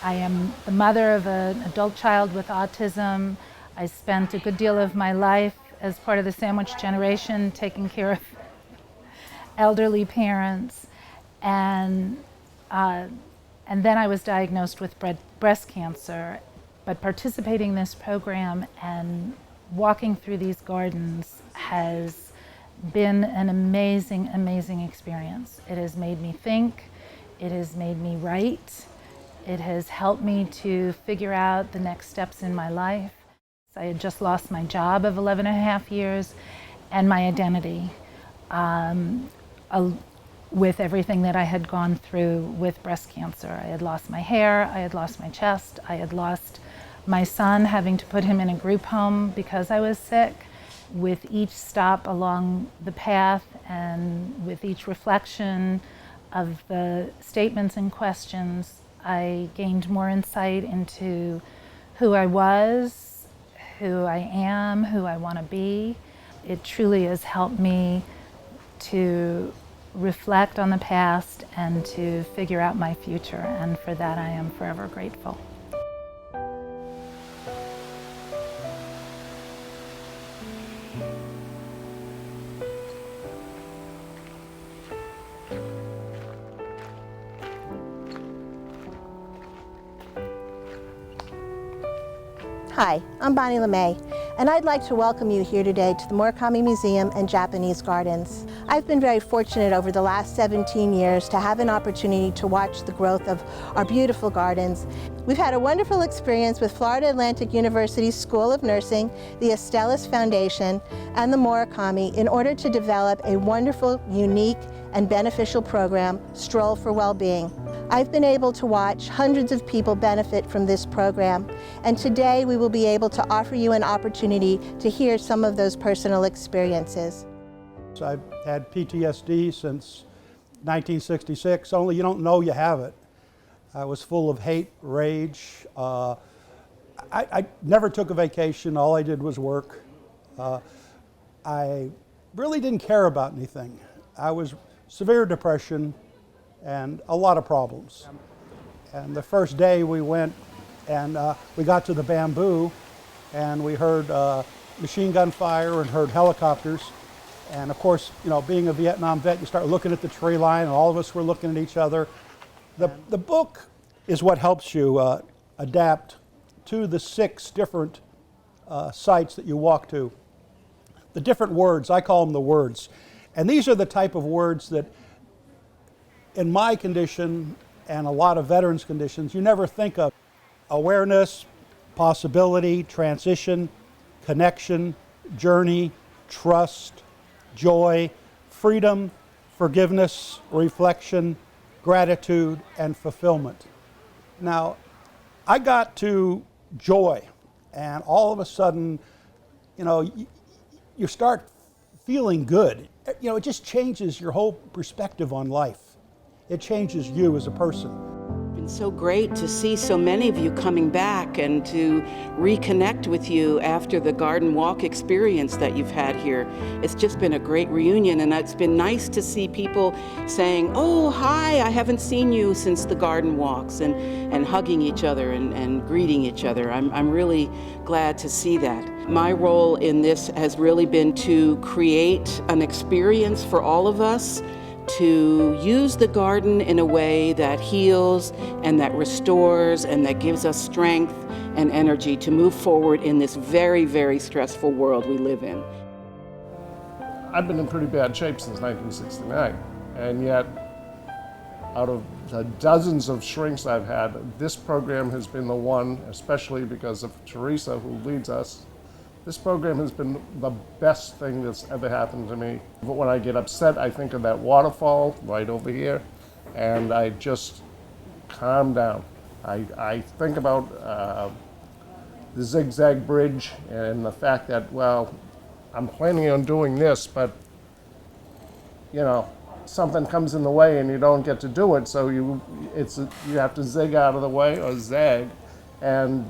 I am the mother of an adult child with autism. I spent a good deal of my life as part of the sandwich generation taking care of elderly parents. And then I was diagnosed with breast cancer. But participating in this program and walking through these gardens has been an amazing, amazing experience. It has made me think, it has made me write, it has helped me to figure out the next steps in my life. I had just lost my job of 11 and a half years and my identity with everything that I had gone through with breast cancer. I had lost my hair, I had lost my chest, I had lost my son, having to put him in a group home because I was sick. With each stop along the path and with each reflection of the statements and questions, I gained more insight into who I was, who I am, who I want to be. It truly has helped me to reflect on the past and to figure out my future, and for that I am forever grateful. Hi, I'm Bonnie LeMay, and I'd like to welcome you here today to the Morikami Museum and Japanese Gardens. I've been very fortunate over the last 17 years to have an opportunity to watch the growth of our beautiful gardens. We've had a wonderful experience with Florida Atlantic University's School of Nursing, the Astellas Foundation, and the Morikami in order to develop a wonderful, unique, and beneficial program, Stroll for Wellbeing. I've been able to watch hundreds of people benefit from this program, and today we will be able to offer you an opportunity to hear some of those personal experiences. I've had PTSD since 1966, only you don't know you have it. I was full of hate, rage. I never took a vacation, all I did was work. I really didn't care about anything. I was severe depression and a lot of problems. And the first day we went and we got to the bamboo and we heard machine gun fire and heard helicopters. And of course, you know, being a Vietnam vet, you start looking at the tree line and all of us were looking at each other. The book is what helps you adapt to the 6 different sites that you walk to. The different words, I call them the words. And these are the type of words that in my condition and a lot of veterans' conditions, you never think of. Awareness, possibility, transition, connection, journey, trust, joy, freedom, forgiveness, reflection, gratitude, and fulfillment. Now, I got to joy, and all of a sudden, you know, you start feeling good. You know, it just changes your whole perspective on life. It changes you as a person. It's so great to see so many of you coming back and to reconnect with you after the garden walk experience that you've had here. It's just been a great reunion, and it's been nice to see people saying, oh, hi, I haven't seen you since the garden walks, and hugging each other and greeting each other. I'm really glad to see that. My role in this has really been to create an experience for all of us to use the garden in a way that heals and that restores and that gives us strength and energy to move forward in this very, very stressful world we live in. I've been in pretty bad shape since 1969, and yet out of the dozens of shrinks I've had, this program has been the one, especially because of Teresa, who leads us. This program has been the best thing that's ever happened to me. But when I get upset, I think of that waterfall right over here, and I just calm down. I think about the zigzag bridge and the fact that, well, I'm planning on doing this, but, you know, something comes in the way and you don't get to do it, so you have to zig out of the way or zag. And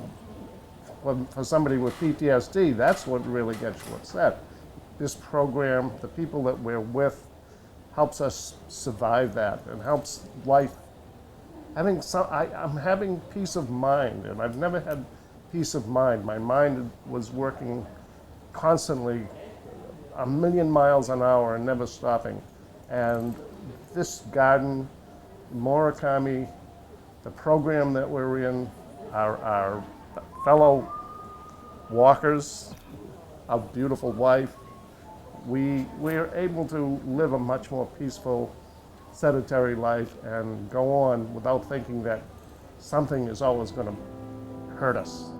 for somebody with PTSD, that's what really gets you upset. This program, the people that we're with, helps us survive that and helps life I'm having peace of mind, and I've never had peace of mind. My mind was working constantly 1,000,000 miles an hour and never stopping. And this garden, Morikami, the program that we're in, our fellow walkers, our beautiful wife, we're able to live a much more peaceful, sedentary life and go on without thinking that something is always going to hurt us.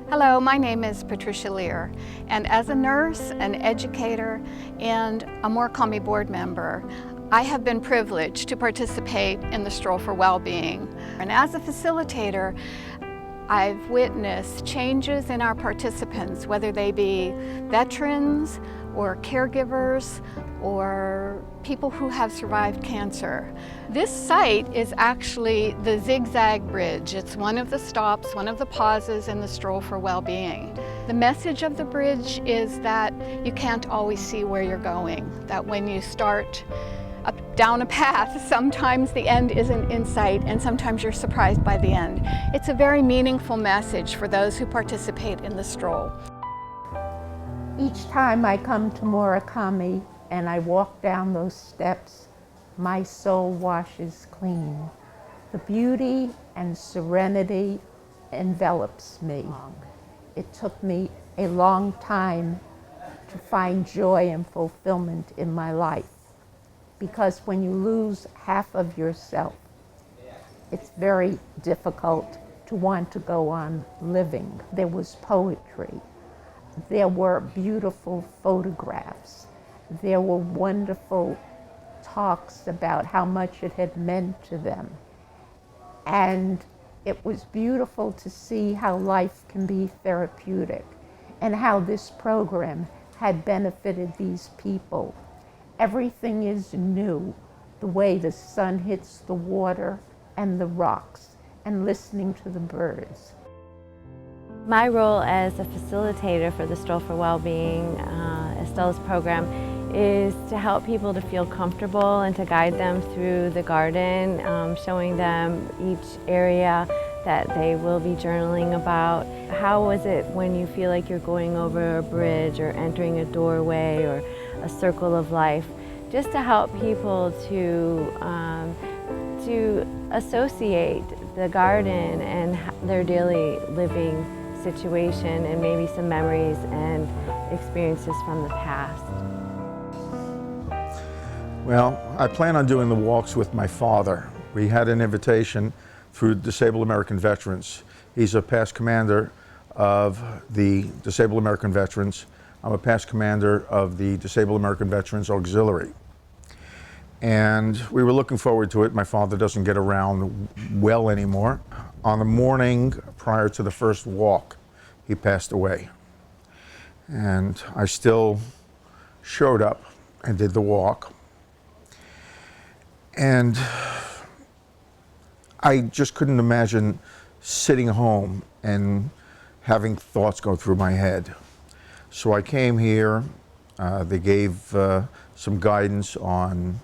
Hello, my name is Patricia Lear, and as a nurse, an educator, and a Morikami board member, I have been privileged to participate in the Stroll for Wellbeing. And as a facilitator, I've witnessed changes in our participants, whether they be veterans or caregivers or people who have survived cancer. This site is actually the Zigzag Bridge. It's one of the stops, one of the pauses in the Stroll for Wellbeing. The message of the bridge is that you can't always see where you're going, that when you start down a path, sometimes the end isn't in sight and sometimes you're surprised by the end. It's a very meaningful message for those who participate in the stroll. Each time I come to Morikami and I walk down those steps, my soul washes clean. The beauty and serenity envelops me. It took me a long time to find joy and fulfillment in my life, because when you lose half of yourself, it's very difficult to want to go on living. There was poetry. There were beautiful photographs. There were wonderful talks about how much it had meant to them. And it was beautiful to see how life can be therapeutic and how this program had benefited these people. Everything is new, the way the sun hits the water and the rocks, and listening to the birds. My role as a facilitator for the Stroll for Wellbeing Astellas program is to help people to feel comfortable and to guide them through the garden, showing them each area that they will be journaling about. How was it when you feel like you're going over a bridge or entering a doorway or a circle of life, just to help people to associate the garden and their daily living situation and maybe some memories and experiences from the past. Well, I plan on doing the walks with my father. We had an invitation through Disabled American Veterans. He's a past commander of the Disabled American Veterans. I'm a past commander of the Disabled American Veterans Auxiliary. And we were looking forward to it. My father doesn't get around well anymore. On the morning prior to the first walk, he passed away. And I still showed up and did the walk. And I just couldn't imagine sitting home and having thoughts go through my head. So I came here. They gave some guidance on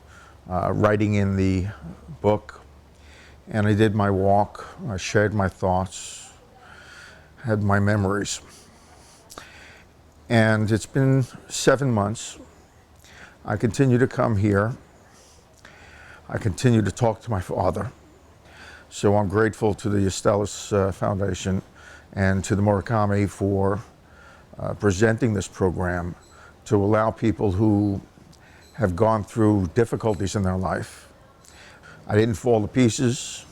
writing in the book, and I did my walk. I shared my thoughts, had my memories. And it's been 7 months. I continue to come here. I continue to talk to my father. So I'm grateful to the Astellas Foundation and to the Morikami for presenting this program to allow people who have gone through difficulties in their life. I didn't fall to pieces.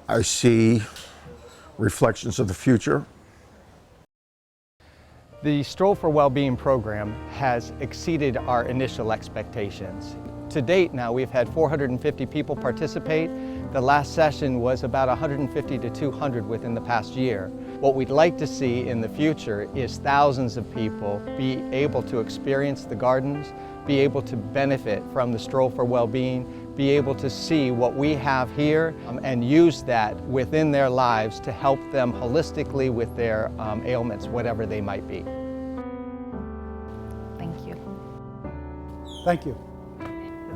I see reflections of the future. The Stroll for Wellbeing program has exceeded our initial expectations. To date now, we've had 450 people participate. The last session was about 150 to 200 within the past year. What we'd like to see in the future is thousands of people be able to experience the gardens, be able to benefit from the Stroll for Wellbeing, be able to see what we have here and use that within their lives to help them holistically with their ailments, whatever they might be. Thank you. Thank you.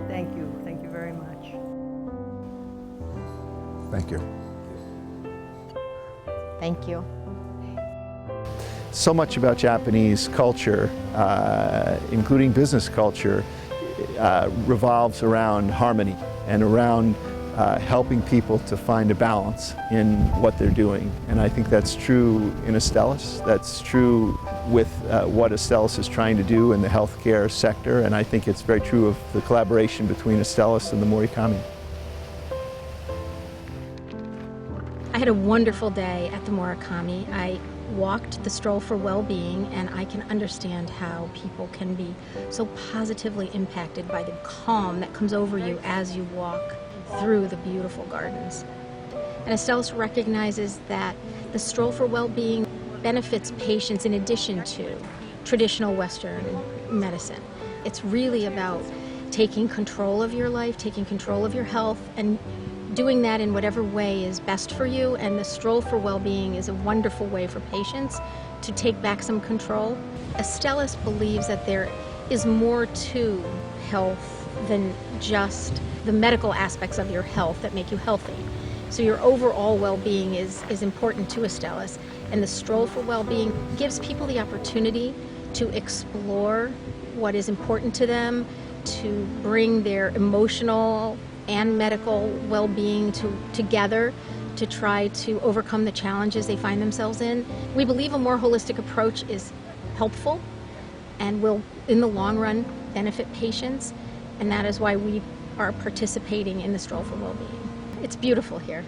Thank you. Thank you very much. Thank you. Thank you. So much about Japanese culture, including business culture, revolves around harmony and around helping people to find a balance in what they're doing. And I think that's true in Astellas. That's true with what Astellas is trying to do in the healthcare sector. And I think it's very true of the collaboration between Astellas and the Morikami. I had a wonderful day at the Morikami. I walked the Stroll for Well-Being, and I can understand how people can be so positively impacted by the calm that comes over you as you walk through the beautiful gardens. And Astellas recognizes that the Stroll for Well-Being benefits patients in addition to traditional Western medicine. It's really about taking control of your life, taking control of your health, and doing that in whatever way is best for you. And the Stroll for Well-Being is a wonderful way for patients to take back some control. Astellas believes that there is more to health than just the medical aspects of your health that make you healthy. So your overall well-being is important to Astellas, and the Stroll for Well-Being gives people the opportunity to explore what is important to them, to bring their emotional and medical well-being together to try to overcome the challenges they find themselves in. We believe a more holistic approach is helpful and will, in the long run, benefit patients, and that is why we are participating in the Stroll for Well-Being. It's beautiful here.